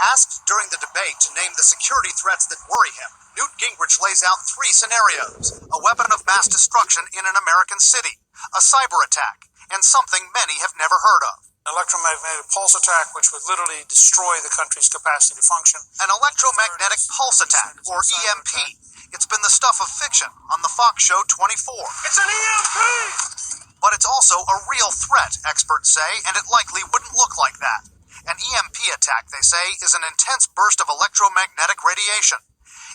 Asked during the debate to name the security threats that worry him, Newt Gingrich lays out 3 scenarios: a weapon of mass destruction in an American city, a cyber attack, and something many have never heard of. An electromagnetic pulse attack, which would literally destroy the country's capacity to function. An electromagnetic pulse attack, or EMP. It's been the stuff of fiction on the Fox show 24. It's an EMP! But it's also a real threat, experts say, and it likely wouldn't look like that. An EMP attack, they say, is an intense burst of electromagnetic radiation.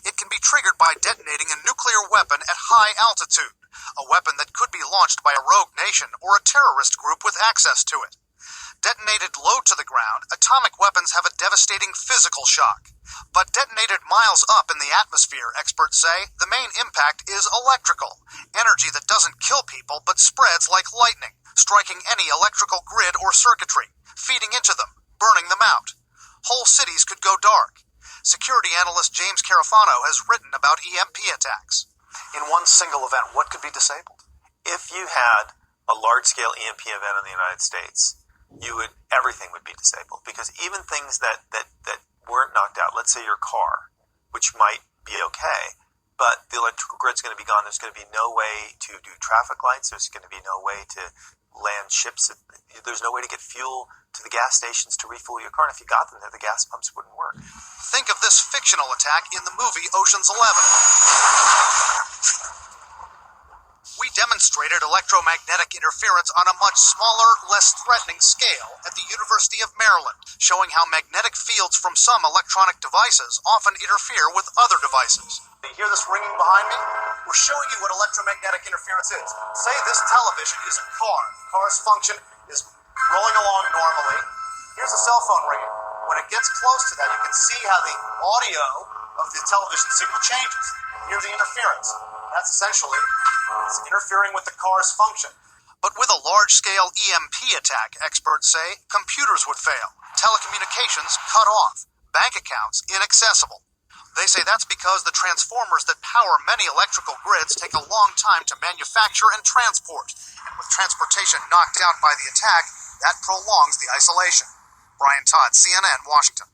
It can be triggered by detonating a nuclear weapon at high altitude, a weapon that could be launched by a rogue nation or a terrorist group with access to it. Detonated low to the ground, atomic weapons have a devastating physical shock. But detonated miles up in the atmosphere, experts say, the main impact is electrical, energy that doesn't kill people but spreads like lightning, striking any electrical grid or circuitry, feeding into them, burning them out. Whole cities could go dark. Security analyst James Carafano has written about EMP attacks. In one single event, what could be disabled? If you had a large-scale EMP event in the United States, everything would be disabled, because even things that weren't knocked out, let's say your car, which might be okay, but the electrical grid's going to be gone. There's going to be no way to do traffic lights. There's going to be no way to land ships. There's no way to get fuel to the gas stations to refuel your car. And if you got them there, the gas pumps wouldn't work. Think of this fictional attack in the movie Ocean's 11. We demonstrated electromagnetic interference on a much smaller, less threatening scale at the University of Maryland, showing how magnetic fields from some electronic devices often interfere with other devices. You hear this ringing behind me? We're showing you what electromagnetic interference is. Say this television is a car. The car's function is rolling along normally. Here's a cell phone ringing. When it gets close to that, you can see how the audio of the television signal changes. Hear the interference. That's essentially it's interfering with the car's function. But with a large-scale EMP attack, experts say, computers would fail, telecommunications cut off, bank accounts inaccessible. They say that's because the transformers that power many electrical grids take a long time to manufacture and transport. And with transportation knocked out by the attack, that prolongs the isolation. Brian Todd, CNN, Washington.